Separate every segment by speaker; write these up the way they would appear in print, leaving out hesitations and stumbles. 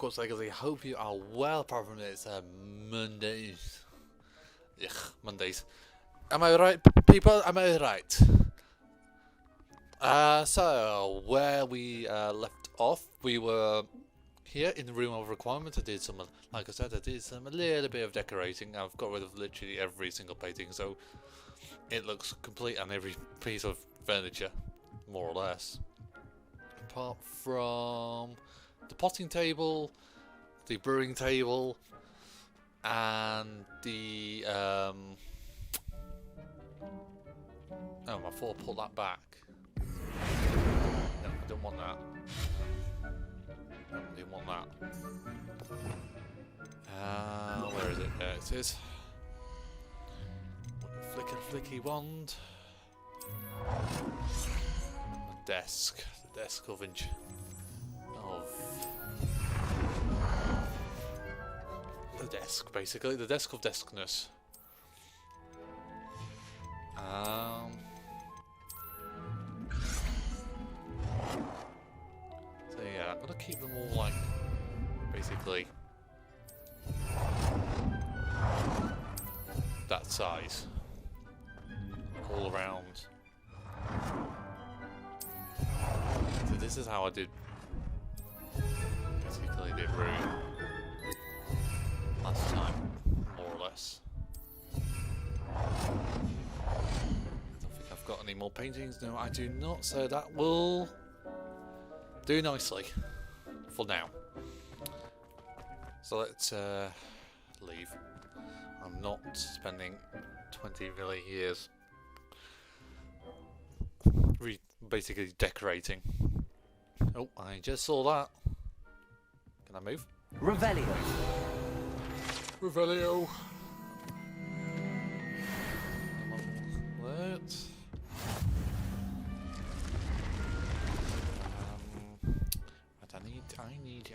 Speaker 1: Hogwarts Legacy. Hope you are well, apart from it's Mondays. Ugh, Mondays. Am I right, people? Am I right? So, where we left off, we were here in the room of requirements. I did some, like I said, I did a little bit of decorating. I've got rid of literally every single painting, so it looks complete on every piece of furniture, more or less. Apart from the potting table, the brewing table, and the oh, I thought I put that back. No, I don't want that. No, I didn't want that. Where is it? There it is. Flick and flicky wand. The desk of the desk, basically the desk of deskness. So yeah, I'm gonna keep them all like basically that size all around. So this is how I did basically the room last time, more or less. I don't think I've got any more paintings. No, I do not. So that will do nicely for now. So let's leave. I'm not spending 20 million years basically decorating. Oh, I just saw that. Can I move?
Speaker 2: Revelio.
Speaker 1: Revelio. Let's. What I need to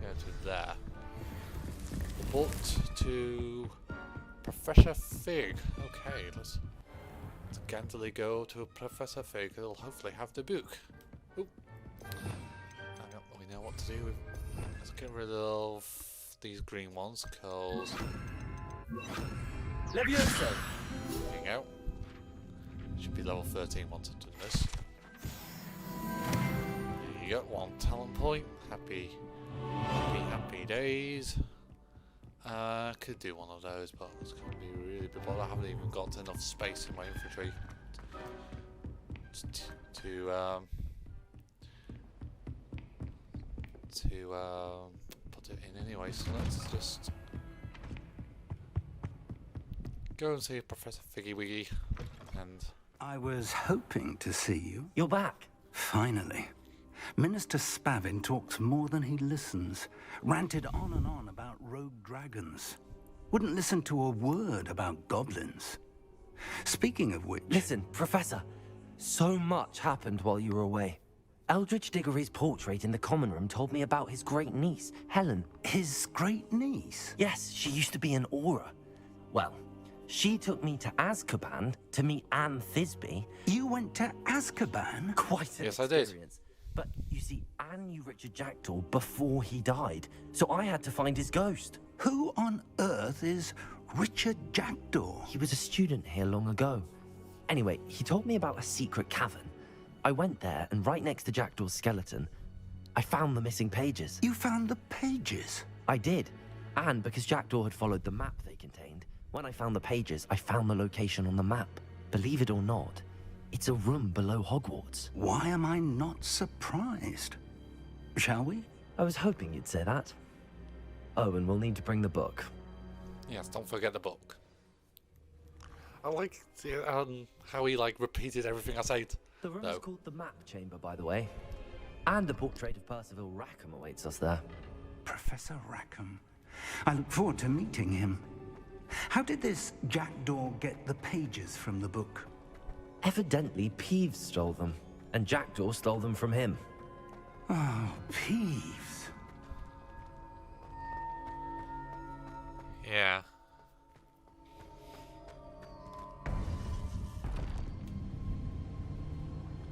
Speaker 1: go to there. Report to Professor Fig. Okay, let's scantily go to Professor Fig. He'll hopefully have the book. Ooh. I don't really know what to do with. Let's get rid of these green ones, because
Speaker 2: Levioso.
Speaker 1: there you go. Should be level 13 once I've done this. There you go, 1 talent point. Happy days. Could do one of those, but it's going to be really big. But I haven't even got enough space in my infantry to put it in anyway. So let's just go and see Professor Figgy Wiggy. And
Speaker 3: I was hoping to see you.
Speaker 2: You're back.
Speaker 3: Finally. Minister Spavin talks more than he listens. Ranted on and on about rogue dragons. Wouldn't listen to a word about goblins. Speaking of which...
Speaker 2: Listen, Professor. So much happened while you were away. Eldridge Diggory's portrait in the common room told me about his great niece, Helen.
Speaker 3: His great niece?
Speaker 2: Yes, she used to be an Auror. Well, she took me to Azkaban to meet Anne Thisbe.
Speaker 3: You went to Azkaban?
Speaker 2: Quite an
Speaker 1: Yes, I did.
Speaker 2: experience. But you see, Anne knew Richard Jackdaw before he died, so I had to find his ghost.
Speaker 3: Who on earth is Richard Jackdaw?
Speaker 2: He was a student here long ago. Anyway, he told me about a secret cavern. I went there, and right next to Jackdaw's skeleton, I found the missing pages.
Speaker 3: You found the pages?
Speaker 2: I did. And because Jackdaw had followed the map they contained, when I found the pages, I found the location on the map. Believe it or not, it's a room below Hogwarts.
Speaker 3: Why am I not surprised? Shall we?
Speaker 2: I was hoping you'd say that. Oh, and we'll need to bring the book.
Speaker 1: yes, don't forget the book. I like how he like repeated everything I said.
Speaker 2: The room's
Speaker 1: No.
Speaker 2: called the Map Chamber, by the way. And a portrait of Percival Rackham awaits us there.
Speaker 3: Professor Rackham. I look forward to meeting him. How did this Jackdaw get the pages from the book?
Speaker 2: Evidently, Peeves stole them, and Jackdaw stole them from him.
Speaker 3: Oh, Peeves.
Speaker 1: Yeah.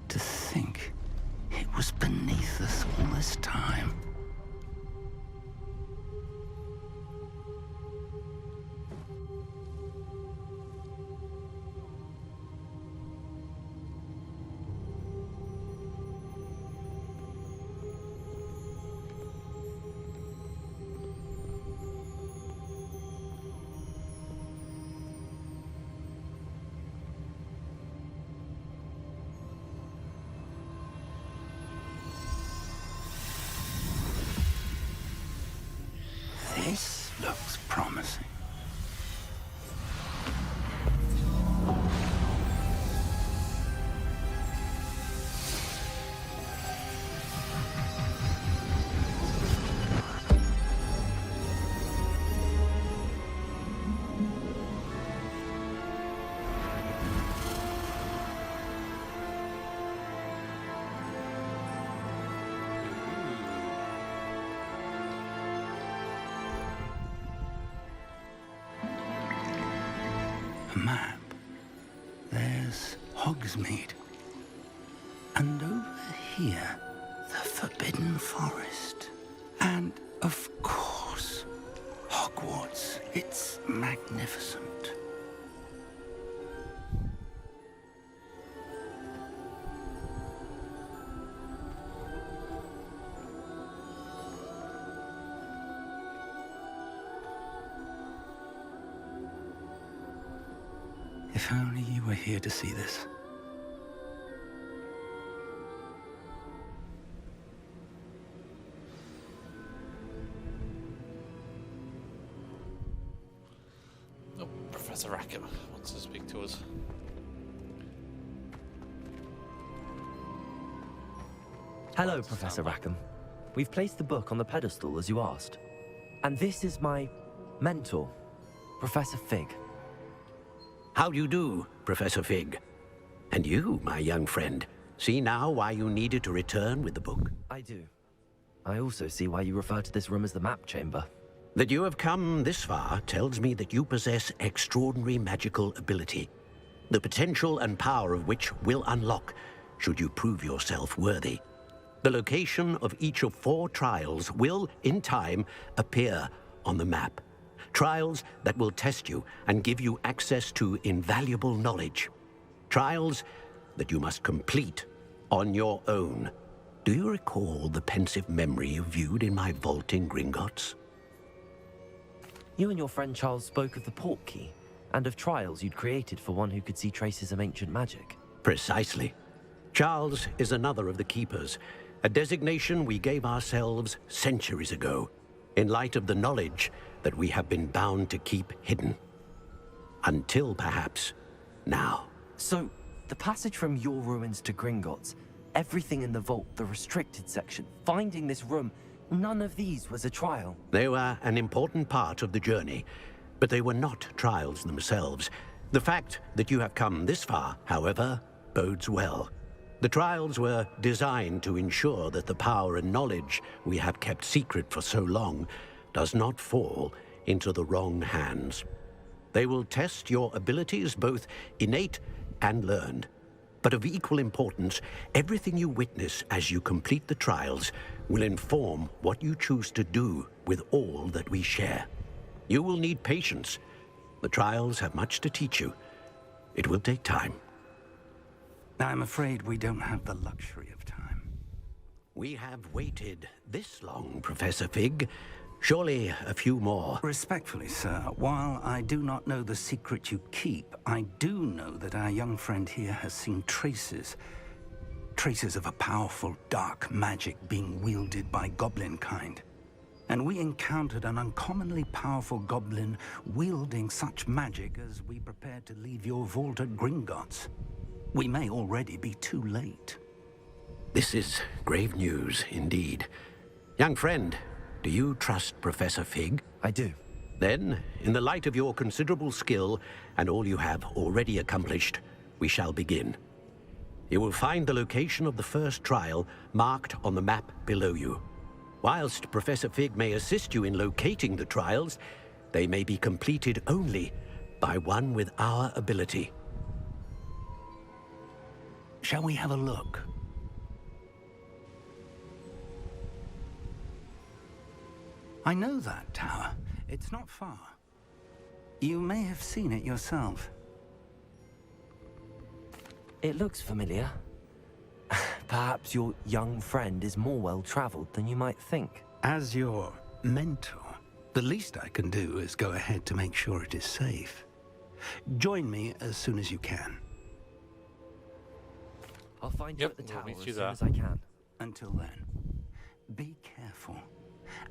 Speaker 3: To think was beneath us all this time. This looks promising. A map. There's Hogsmeade. And over here, the Forbidden Forest. And, of course, Hogwarts. It's magnificent. If only you were here to see this.
Speaker 1: Oh, Professor Rackham wants to speak to us.
Speaker 2: Hello, Professor Rackham. We've placed the book on the pedestal as you asked. And this is my mentor, Professor Fig.
Speaker 4: How do you do, Professor Fig? And you, my young friend, see now why you needed to return with the book?
Speaker 2: I do. I also see why you refer to this room as the map chamber.
Speaker 4: That you have come this far tells me that you possess extraordinary magical ability, the potential and power of which will unlock should you prove yourself worthy. The location of each of 4 trials will, in time, appear on the map. Trials that will test you and give you access to invaluable knowledge. Trials that you must complete on your own. Do you recall the pensive memory you viewed in my vault in Gringotts?
Speaker 2: You and your friend Charles spoke of the port key, and of trials you'd created for one who could see traces of ancient magic.
Speaker 4: Precisely. Charles is another of the Keepers, a designation we gave ourselves centuries ago, in light of the knowledge that we have been bound to keep hidden. Until, perhaps, now.
Speaker 2: So, the passage from your ruins to Gringotts, everything in the vault, the restricted section, finding this room, none of these was a trial.
Speaker 4: They were an important part of the journey, but they were not trials themselves. The fact that you have come this far, however, bodes well. The trials were designed to ensure that the power and knowledge we have kept secret for so long does not fall into the wrong hands. They will test your abilities, both innate and learned. But of equal importance, everything you witness as you complete the trials will inform what you choose to do with all that we share. You will need patience. The trials have much to teach you. It will take time.
Speaker 3: I'm afraid we don't have the luxury of time.
Speaker 4: We have waited this long, Professor Fig. Surely a few more.
Speaker 3: Respectfully, sir, while I do not know the secret you keep, I do know that our young friend here has seen traces of a powerful dark magic being wielded by goblin kind. And we encountered an uncommonly powerful goblin wielding such magic as we prepared to leave your vault at Gringotts. We may already be too late.
Speaker 4: This is grave news indeed. Young friend, do you trust Professor Fig?
Speaker 2: I do.
Speaker 4: Then, in the light of your considerable skill and all you have already accomplished, we shall begin. You will find the location of the first trial marked on the map below you. Whilst Professor Fig may assist you in locating the trials, they may be completed only by one with our ability.
Speaker 3: Shall we have a look? I know that tower. It's not far. You may have seen it yourself.
Speaker 2: It looks familiar. Perhaps your young friend is more well-traveled than you might think.
Speaker 3: As your mentor, the least I can do is go ahead to make sure it is safe. Join me as soon as you can.
Speaker 2: I'll find you
Speaker 1: Yep,
Speaker 2: at the
Speaker 1: we'll
Speaker 2: tower
Speaker 1: meet
Speaker 2: as
Speaker 1: you
Speaker 2: soon
Speaker 1: there.
Speaker 2: as I can.
Speaker 3: Until then, be careful.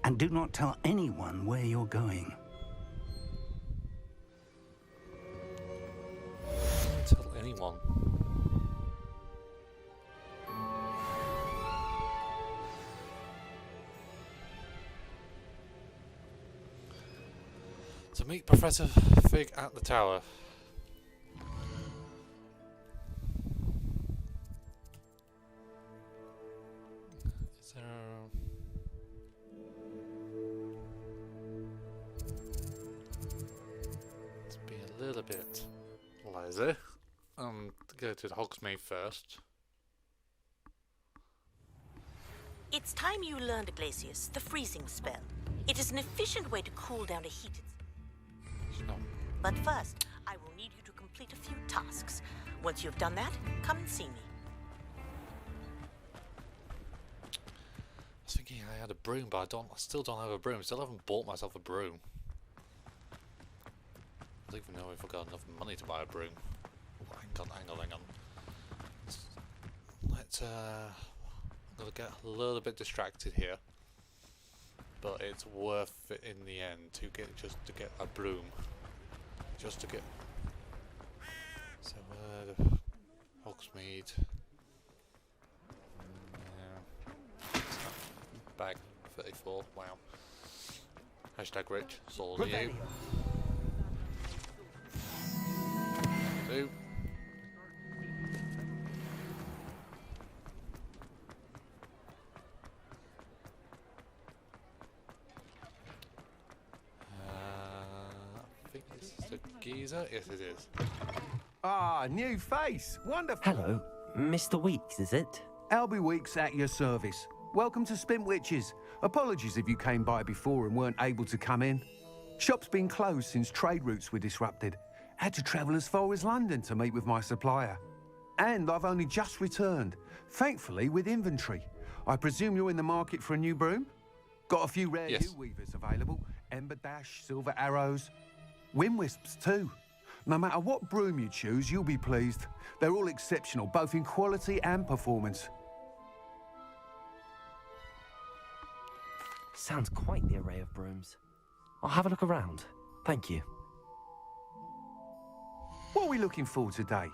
Speaker 3: And do not tell anyone where you're going.
Speaker 1: Don't tell anyone. To meet Professor Fig at the tower. Is there Let's be a little bit lazy. Go to the Hogsmeade first.
Speaker 5: It's time you learned, Glacius, the freezing spell. It is an efficient way to cool down a heated...
Speaker 1: No.
Speaker 5: But first, I will need you to complete a few tasks. Once you've done that, come and see me.
Speaker 1: I was thinking I had a broom, but I still don't have a broom. Still haven't bought myself a broom. I don't even know if I've got enough money to buy a broom. Hang on. Let's I'm gonna get a little bit distracted here. But it's worth it in the end to get a broom. Just to get so Hogsmeade. Yeah. Bag 34, wow. Hashtag rich, it's all you. Two. I think this is the geezer. Yes, it is.
Speaker 6: Ah, new face. Wonderful.
Speaker 2: Hello, Mr. Weeks, is it?
Speaker 6: Albie Weeks at your service. Welcome to Spintwitches. Apologies if you came by before and weren't able to come in. Shop's been closed since trade routes were disrupted. Had to travel as far as London to meet with my supplier. And I've only just returned, thankfully with inventory. I presume you're in the market for a new broom? Got a few rare
Speaker 1: Yes.
Speaker 6: U-weavers available. Ember Dash, Silver Arrows. Wind Wisps too. No matter what broom you choose, you'll be pleased. They're all exceptional, both in quality and performance.
Speaker 2: Sounds quite the array of brooms. I'll have a look around. Thank you.
Speaker 6: What are we looking for today?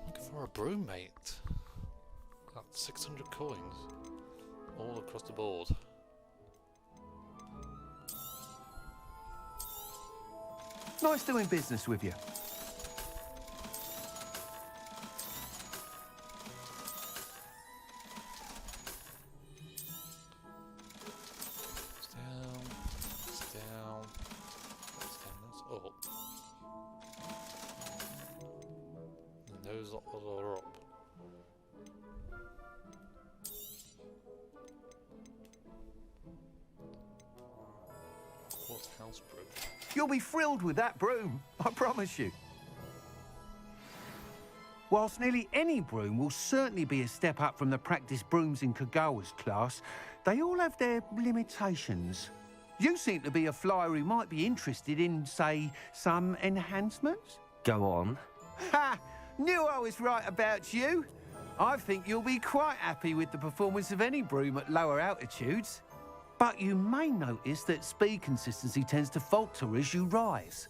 Speaker 1: Looking for a broom, mate. Got 600 coins all across the board.
Speaker 6: Nice doing business with you.
Speaker 1: It's down, it's down, it's down, it's up. And those are up. What's house brew?
Speaker 6: You'll be thrilled with that broom, I promise you. Whilst nearly any broom will certainly be a step up from the practice brooms in Kagawa's class, they all have their limitations. You seem to be a flyer who might be interested in, say, some enhancements?
Speaker 2: Go on.
Speaker 6: Ha! Knew I was right about you. I think you'll be quite happy with the performance of any broom at lower altitudes. But you may notice that speed consistency tends to falter as you rise.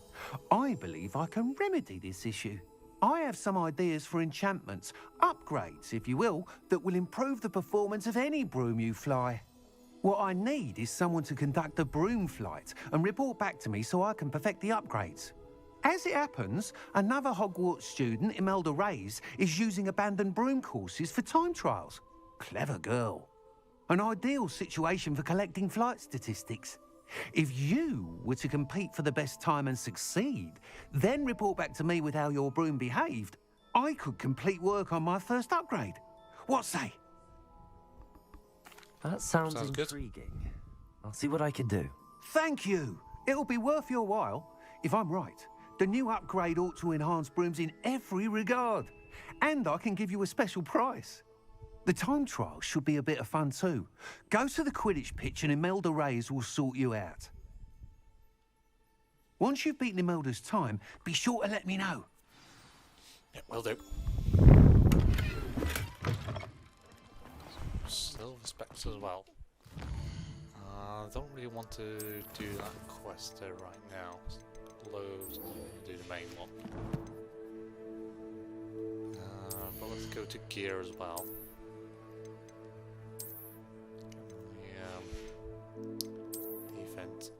Speaker 6: I believe I can remedy this issue. I have some ideas for enchantments, upgrades, if you will, that will improve the performance of any broom you fly. What I need is someone to conduct a broom flight and report back to me so I can perfect the upgrades. As it happens, another Hogwarts student, Imelda Reyes, is using abandoned broom courses for time trials. Clever girl. An ideal situation for collecting flight statistics. If you were to compete for the best time and succeed, then report back to me with how your broom behaved, I could complete work on my first upgrade. What say?
Speaker 2: That sounds
Speaker 1: Sounds good.
Speaker 2: intriguing. I'll see what I can do.
Speaker 6: Thank you. It'll be worth your while. If I'm right, the new upgrade ought to enhance brooms in every regard. And I can give you a special price. The time trial should be a bit of fun too. Go to the Quidditch pitch and Imelda Reyes will sort you out. Once you've beaten Imelda's time, be sure to let me know.
Speaker 1: Yeah, will do. Silver specs as well. I don't really want to do that quest there right now. Loads, do the main one. But let's go to gear as well. Defense.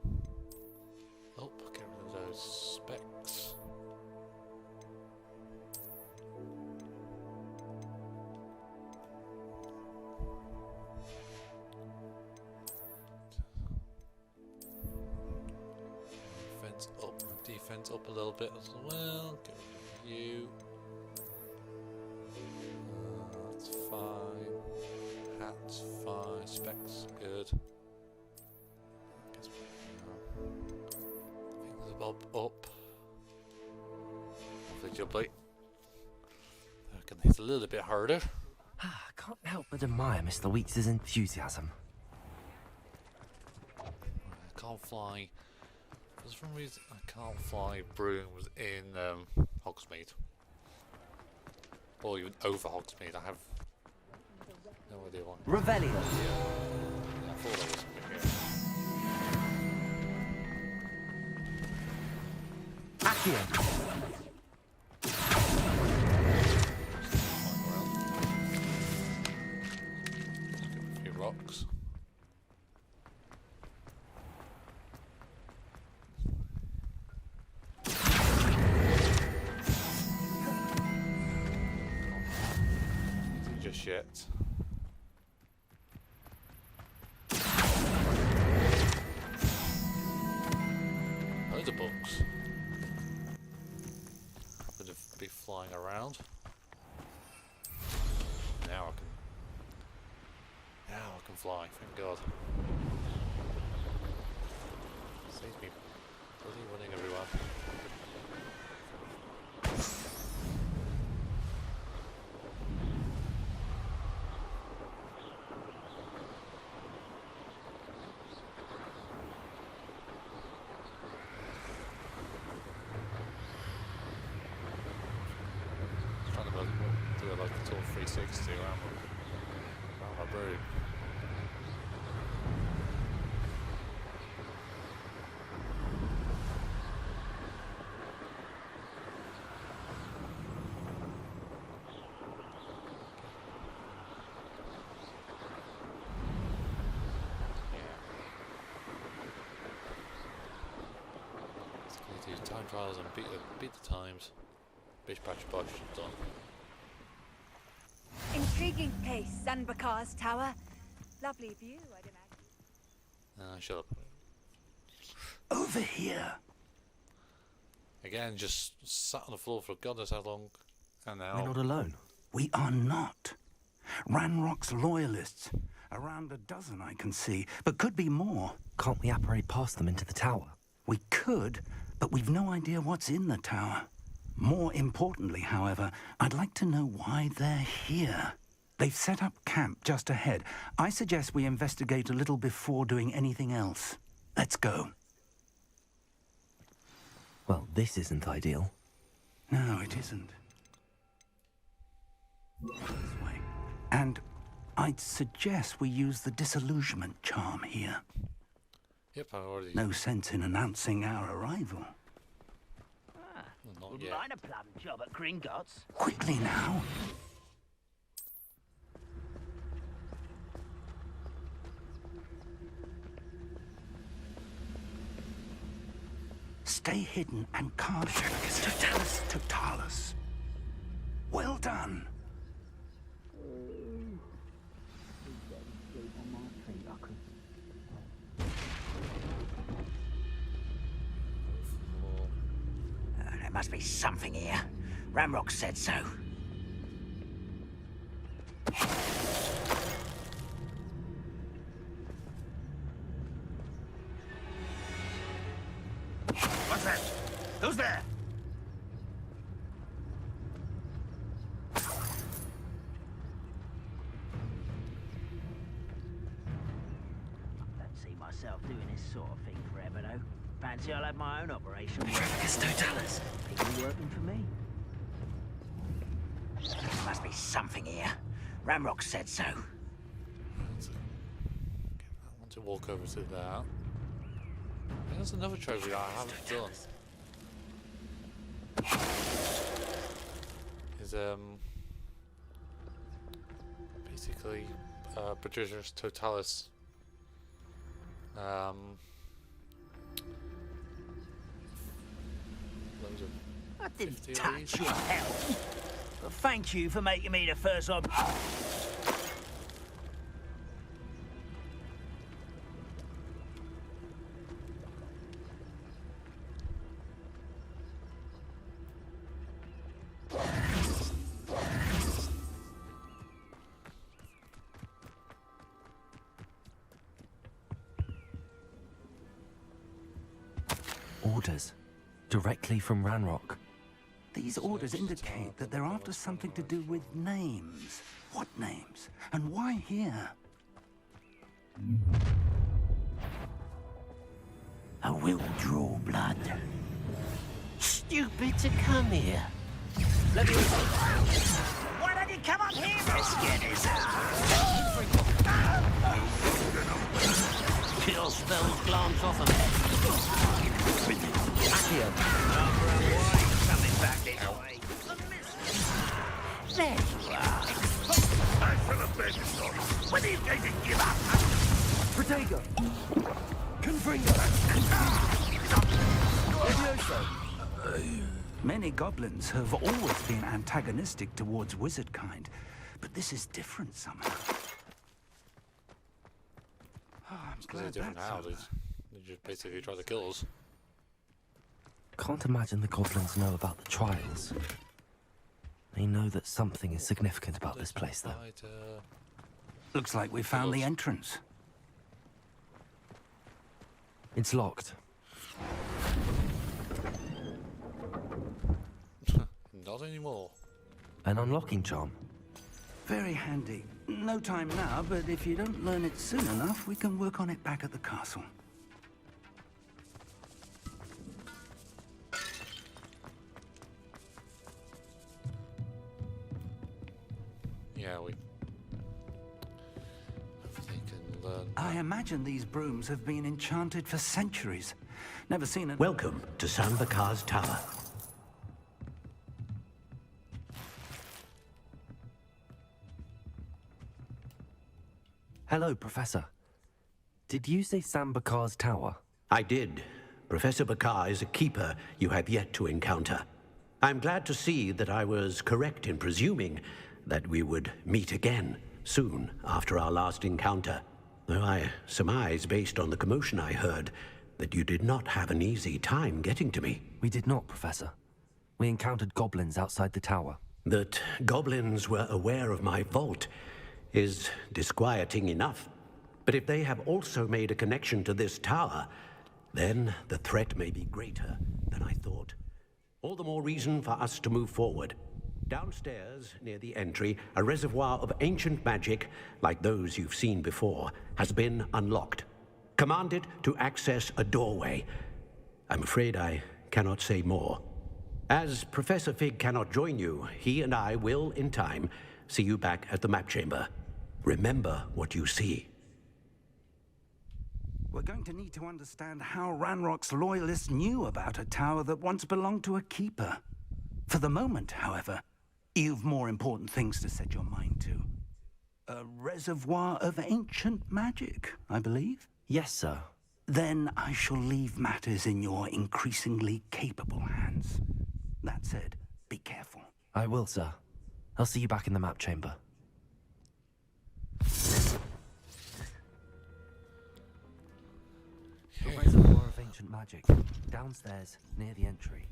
Speaker 1: Oh, get rid of those specs. Defense up a little bit as well. Get rid of you. That's fine. Hat's fine. Specs good. Guess Fingers bob up. Hopefully jubbly. I can hit a little bit harder.
Speaker 2: I can't help but admire Mr. Weeks' enthusiasm.
Speaker 1: I can't fly. For some reason, I can't fly brooms in Hogsmeade. Or even over Hogsmeade. I have no idea why.
Speaker 2: Revelio.
Speaker 1: Yeah, I thought that was something here.
Speaker 2: Accio.
Speaker 1: A few rocks. Just yet. Loads of books. Happen to be flying around. Now I can fly, thank God. Saves me bloody running everywhere. Do like the total 360 around my broom. Do time trials and beat the times. Bish bash bosh, done.
Speaker 7: Intriguing place, Sanbakar's tower. Lovely view, I'd imagine.
Speaker 1: Shut up.
Speaker 3: Over here.
Speaker 1: Again, just sat on the floor for God knows how long, and now...
Speaker 2: We're not alone.
Speaker 3: We are not. Ranrock's loyalists. Around a dozen I can see, but could be more.
Speaker 2: Can't we apparate past them into the tower?
Speaker 3: We could, but we've no idea what's in the tower. More importantly, however, I'd like to know why they're here. They've set up camp just ahead. I suggest we investigate a little before doing anything else. Let's go.
Speaker 2: Well, this isn't ideal.
Speaker 3: No, it isn't. This way. And I'd suggest we use the disillusionment charm here.
Speaker 1: Yep, I already...
Speaker 3: No sense in announcing our arrival.
Speaker 1: Not
Speaker 8: Wouldn't
Speaker 1: yet.
Speaker 8: mind a plum job at Gringotts.
Speaker 3: Quickly now. Stay hidden and can't... Totalis. Well done.
Speaker 8: There must be something here. Ramrock said so. What's that? Who's there? Don't see myself doing this sort of thing forever, though. Fancy I'll have my own operation.
Speaker 2: It's Totalis.
Speaker 8: People working for me. There must be something here. Ramrock said so.
Speaker 1: I want to walk over to that. There's another trophy that I haven't done. Is basically Patricia's Totalis. Loads of
Speaker 8: I didn't
Speaker 1: 50 of
Speaker 8: touch
Speaker 1: these.
Speaker 8: your health. But thank you for making me the first ob.
Speaker 2: Orders. Directly from Ranrock.
Speaker 3: These orders indicate that they're after something to do with names. What names? And why here?
Speaker 8: I will draw blood. Stupid to come here. Let me. Why don't you come up here? Let's get this out. Kill spells glance off of me.
Speaker 2: Accio.
Speaker 8: Coming back this way. There you are. I should have been sorry. When are you going to give up?
Speaker 6: Protego! Confringo! Levioso!
Speaker 3: Many goblins have always been antagonistic towards wizard kind, but this is different somehow. Oh, I'm
Speaker 1: Because they're
Speaker 3: glad
Speaker 1: different
Speaker 3: that's
Speaker 1: now.
Speaker 3: over.
Speaker 1: They just basically try to kill us.
Speaker 2: Can't imagine the goblins know about the trials. They know that something is significant about this place, though.
Speaker 3: Looks like we found the entrance.
Speaker 2: It's locked.
Speaker 1: Not anymore.
Speaker 2: An unlocking charm.
Speaker 3: Very handy. No time now, but if you don't learn it soon enough, we can work on it back at the castle.
Speaker 1: Yeah, we hopefully can learn.
Speaker 3: I imagine these brooms have been enchanted for centuries. Never seen it.
Speaker 4: Welcome to San Bakar's Tower.
Speaker 2: Hello, Professor. Did you say Sambakar's tower?
Speaker 4: I did. Professor Bakar is a keeper you have yet to encounter. I'm glad to see that I was correct in presuming that we would meet again soon after our last encounter. Though I surmise, based on the commotion I heard, that you did not have an easy time getting to me.
Speaker 2: We did not, Professor. We encountered goblins outside the tower.
Speaker 4: That goblins were aware of my vault is disquieting enough. But if they have also made a connection to this tower, then the threat may be greater than I thought. All the more reason for us to move forward. Downstairs, near the entry, a reservoir of ancient magic, like those you've seen before, has been unlocked. Commanded to access a doorway. I'm afraid I cannot say more. As Professor Fig cannot join you, he and I will, in time, see you back at the map chamber. Remember what you see.
Speaker 3: We're going to need to understand how Ranrock's loyalists knew about a tower that once belonged to a keeper. For the moment, however, you've more important things to set your mind to. A reservoir of ancient magic, I believe?
Speaker 2: Yes, sir.
Speaker 3: Then I shall leave matters in your increasingly capable hands. That said, be careful.
Speaker 2: I will, sir. I'll see you back in the map chamber. A reservoir of ancient magic. Downstairs, near the entry.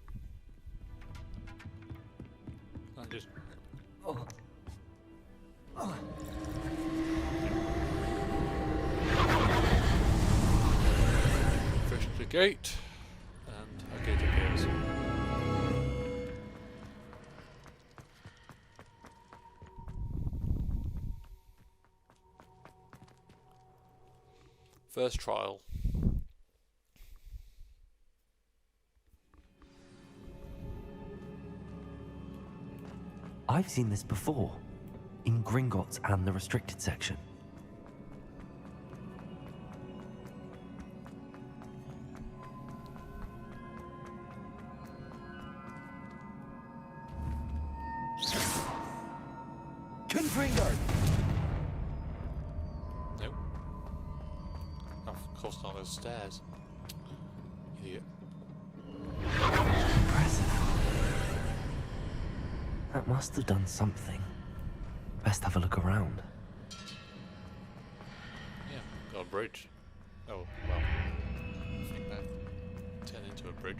Speaker 1: Not just. Push the gate, and First trial.
Speaker 2: I've seen this before, in Gringotts and the restricted section.
Speaker 6: Confringo!
Speaker 1: Nope. Oh, of course not those stairs. Idiot.
Speaker 2: Impressive. That must have done something. Best have a look around.
Speaker 1: Yeah, got a bridge. Oh, well. I think that turned into a bridge.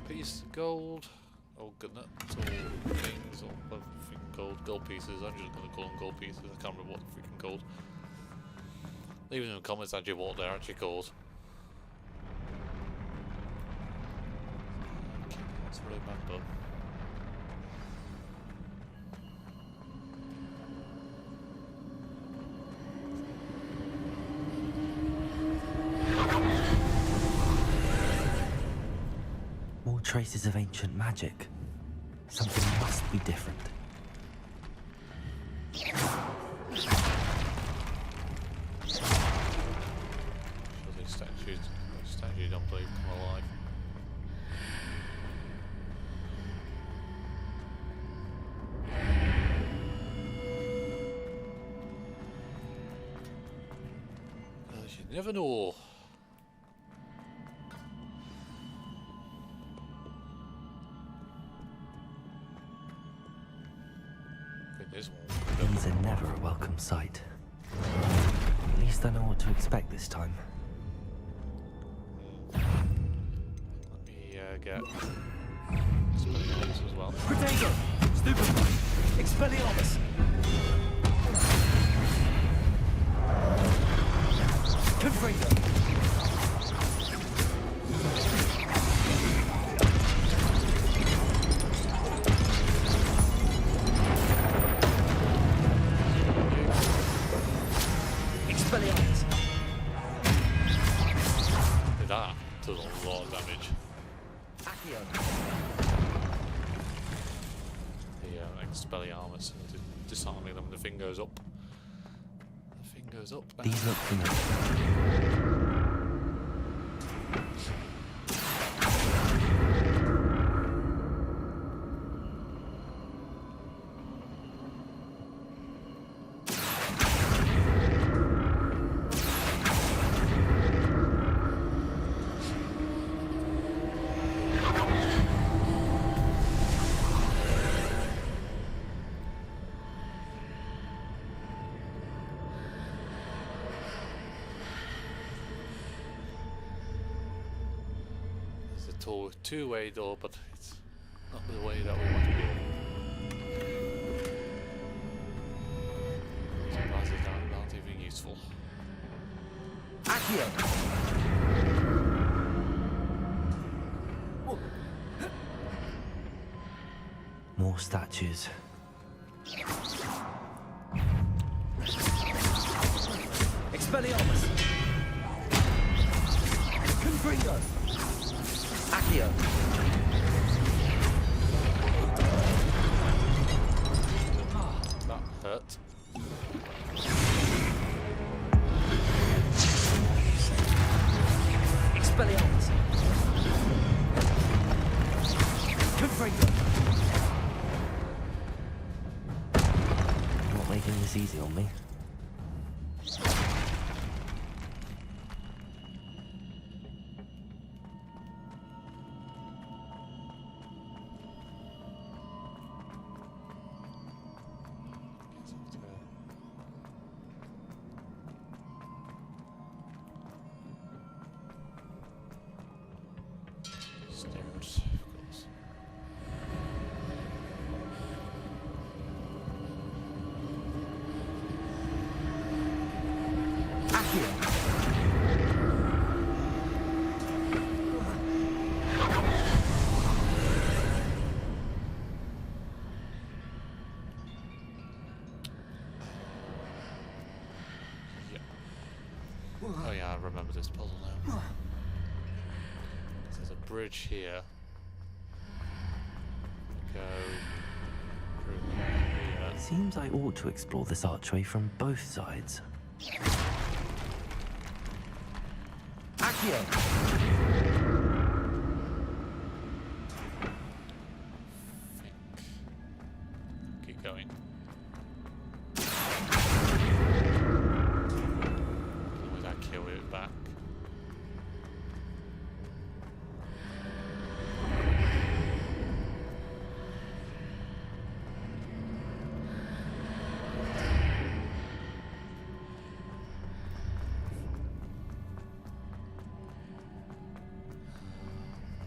Speaker 1: Piece of gold. Oh goodness, it's all things, all freaking gold pieces. I'm just gonna call them gold pieces. I can't remember what freaking gold. Leave in the comments actually what they're actually called. Okay, let's remember.
Speaker 2: More traces of ancient magic. Something must be different.
Speaker 1: Sure, these statues don't believe come alive. You never know.
Speaker 2: These are never a welcome sight. At least I know what to expect this time.
Speaker 1: Let me get Expelliarmus as well.
Speaker 6: Protego! Stupefy! Expelliarmus! Confringo! Expelliarmus!
Speaker 1: That does a lot of damage.
Speaker 6: Accio!
Speaker 1: The Expelliarmus and disarming them. The thing goes up. The thing goes up.
Speaker 2: These look familiar.
Speaker 1: Two-way door, but it's not the way that we want to go. Supplies aren't even useful.
Speaker 6: Accio!
Speaker 2: More statues.
Speaker 6: Expelliarmus! Confringo! Accio!
Speaker 1: That hurt.
Speaker 6: Expelliarmus! Confringo!
Speaker 2: Not making this easy on me.
Speaker 1: Stairs, of course.
Speaker 6: Accio!
Speaker 1: Oh yeah, I remember this puzzle now. There's a bridge here. Go through here.
Speaker 2: Seems I ought to explore this archway from both sides. Accio!
Speaker 1: Keep going. Always that kill it back.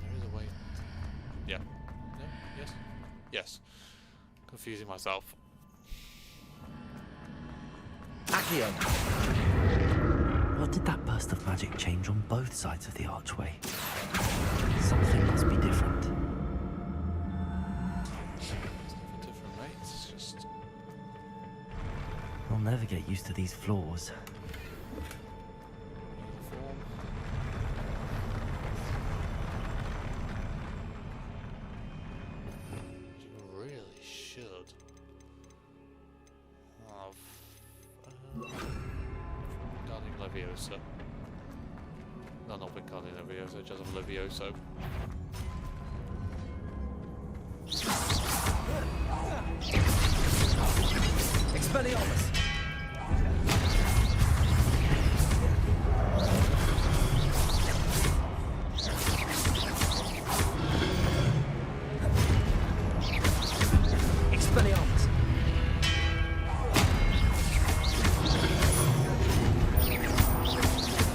Speaker 1: There is a way. Yeah. No? Yes? Yes. Confusing myself.
Speaker 2: Accio! What did that burst of magic change on both sides of the archway? Something must be different.
Speaker 1: It's nothing different, mate. It's just.
Speaker 2: I'll never get used to these floors.
Speaker 1: Uniform. You really should have Guardian Leviosa. No, not Wingardium Leviosa, just of Levioso.
Speaker 2: Expelliarmus! Expelliarmus!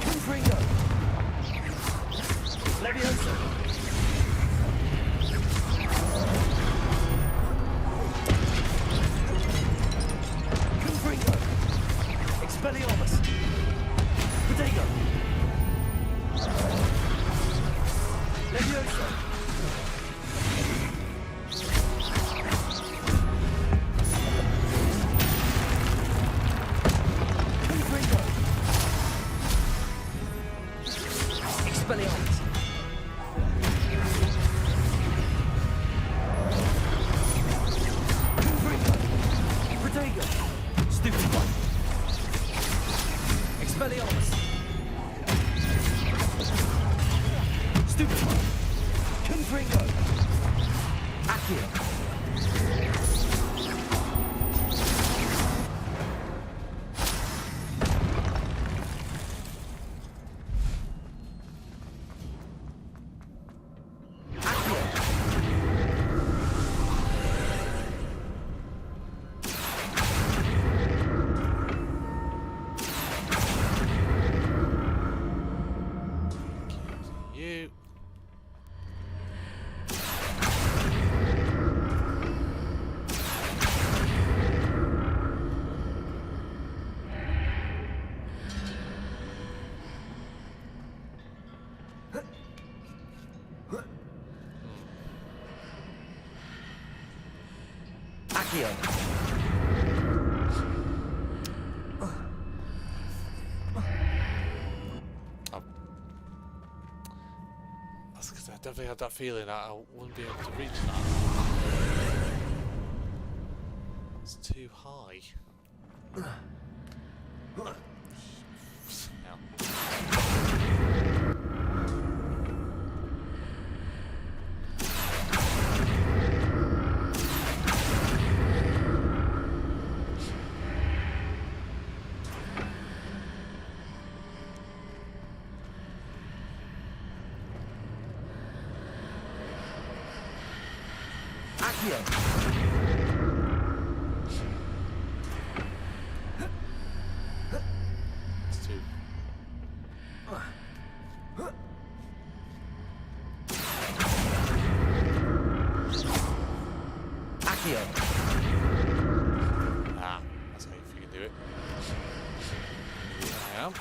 Speaker 2: Confringo! Leviosa! Confringo! Expelliarmus! Protego! Leviosa! Confringo! Expelliarmus! Confringo! Protego! Stupid one! Expelliarmus! Stupid one! Confringo! Accio! Accio!
Speaker 1: You.
Speaker 2: Accio!
Speaker 1: That's because I definitely had that feeling that I wouldn't be able to reach that. It's too high. Hell.
Speaker 2: Accio!
Speaker 1: It's too.
Speaker 2: Accio!
Speaker 1: Ah, that's how you can do it. Here I am.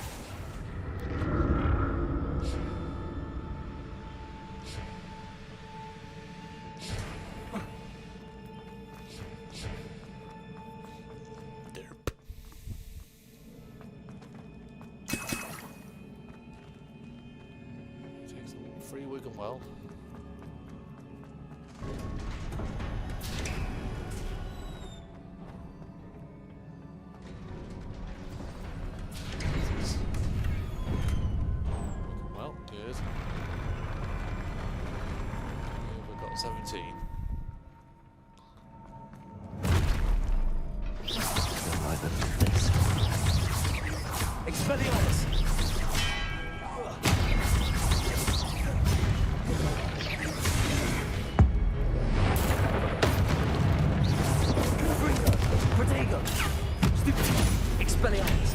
Speaker 1: looking well. Well, good. We've got 17.
Speaker 2: Expelliarmus! Protego! Stupid! Expelliarmus!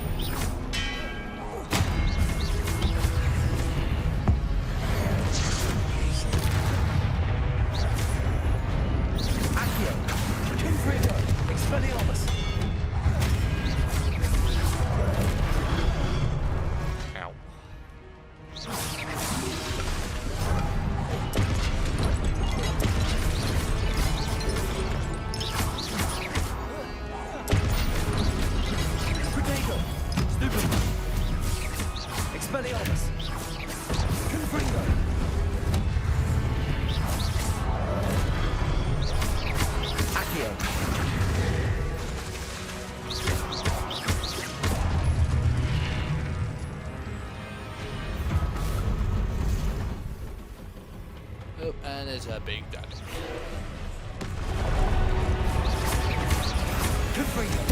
Speaker 2: Accio! Confringo! Expelliarmus!
Speaker 1: Ow.
Speaker 2: Protego! Stupid! Expelliarmus! Confringo! Accio!
Speaker 1: Oh, and it's a big duck.
Speaker 2: Confringo!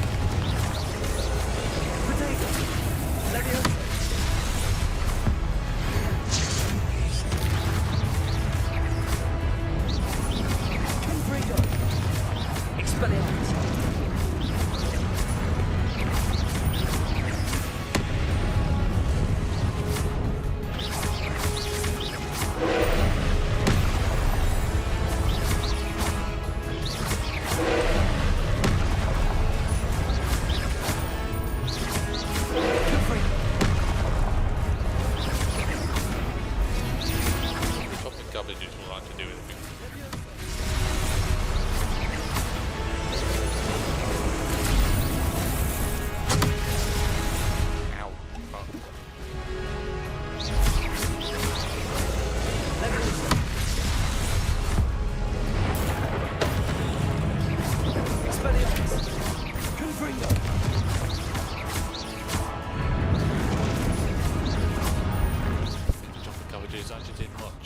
Speaker 2: Protego! Leviosa! Confringo! Expelliarmus!
Speaker 1: Something Goblin just would like to do anything. Ow. Fuck.
Speaker 2: Expelliarmus! Confringo!
Speaker 1: Jumping cover dudes actually did much.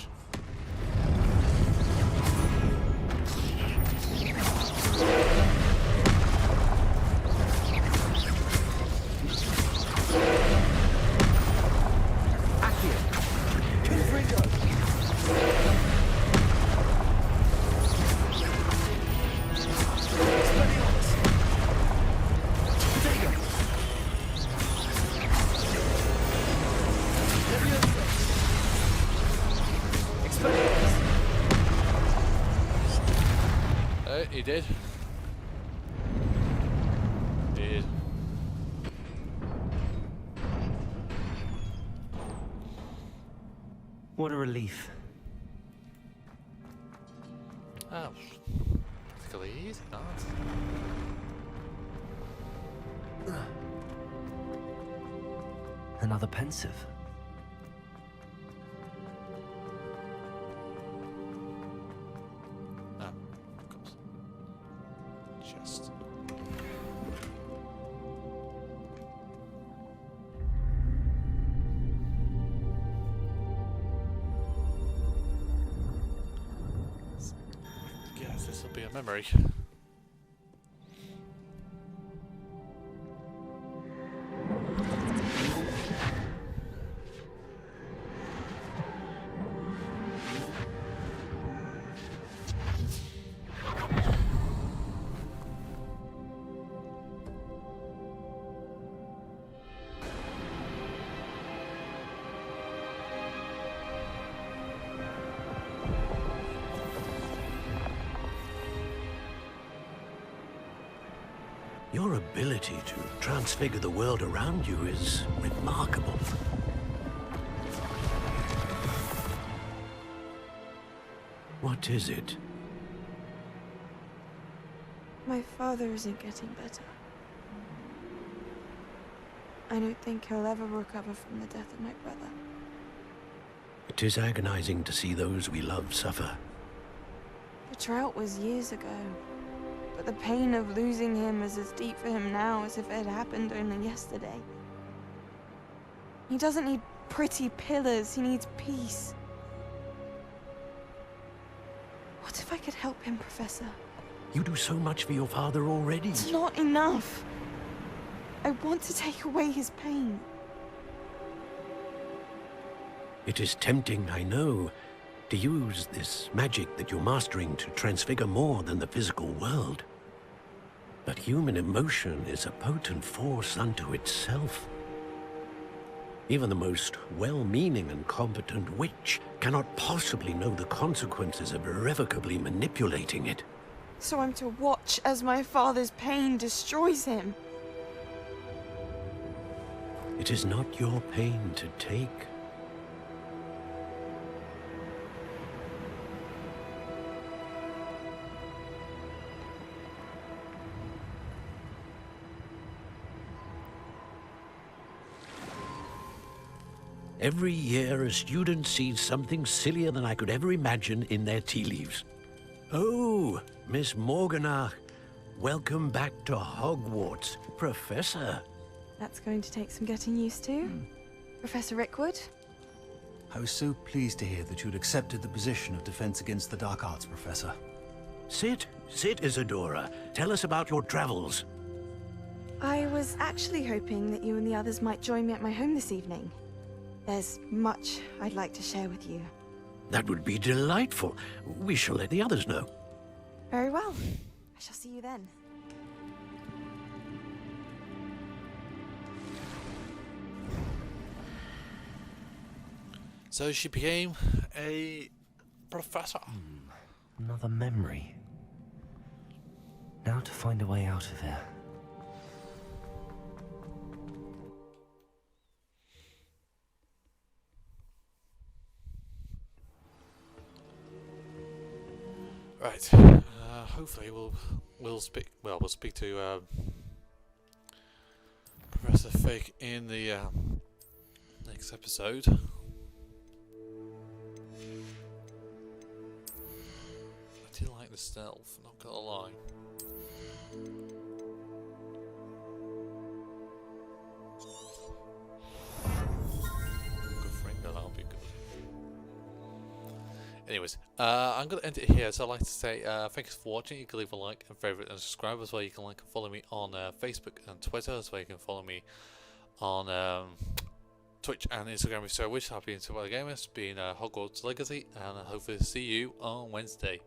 Speaker 2: Accio! Confringo! Expelliarmus! Protego! Leviosa! Expelliarmus!
Speaker 1: He did. Did.
Speaker 2: What a relief.
Speaker 1: Oh. Particularly easy, not.
Speaker 2: Another pensive.
Speaker 1: Oh, of course. Just. Guess this will be a memory.
Speaker 4: Your ability to transfigure the world around you is remarkable. What is it?
Speaker 9: My father isn't getting better. I don't think he'll ever recover from the death of my brother.
Speaker 4: It is agonizing to see those we love suffer.
Speaker 9: The drought was years ago. But the pain of losing him is as deep for him now as if it had happened only yesterday. He doesn't need pretty pillars, he needs peace. What if I could help him, Professor?
Speaker 4: You do so much for your father already.
Speaker 9: It's not enough. I want to take away his pain.
Speaker 4: It is tempting, I know, to use this magic that you're mastering to transfigure more than the physical world. But human emotion is a potent force unto itself. Even the most well-meaning and competent witch cannot possibly know the consequences of irrevocably manipulating it.
Speaker 9: So I'm to watch as my father's pain destroys him.
Speaker 4: It is not your pain to take. Every year, a student sees something sillier than I could ever imagine in their tea leaves. Oh, Miss Morganach, welcome back to Hogwarts, Professor.
Speaker 9: That's going to take some getting used to. Professor Rickwood?
Speaker 10: I was so pleased to hear that you'd accepted the position of Defense Against the Dark Arts, Professor.
Speaker 4: Sit, Isadora. Tell us about your travels.
Speaker 9: I was actually hoping that you and the others might join me at my home this evening. There's much I'd like to share with you.
Speaker 4: That would be delightful. We shall let the others know.
Speaker 9: Very well. I shall see you then.
Speaker 1: So she became a professor.
Speaker 2: Another memory. Now to find a way out of here.
Speaker 1: Right. Hopefully we'll speak. Well, we'll speak to Professor Fig in the next episode. I do like the stealth. Not gonna lie. Good friend, that'll be good. Anyways, I'm going to end it here. So I'd like to say thanks for watching. You can leave a like and favourite and subscribe as well. You can like and follow me on Facebook and Twitter as well. You can follow me on Twitch and Instagram if so wish. I'll be in SuperDoctorGamer, being Hogwarts Legacy, and I hopefully see you on Wednesday.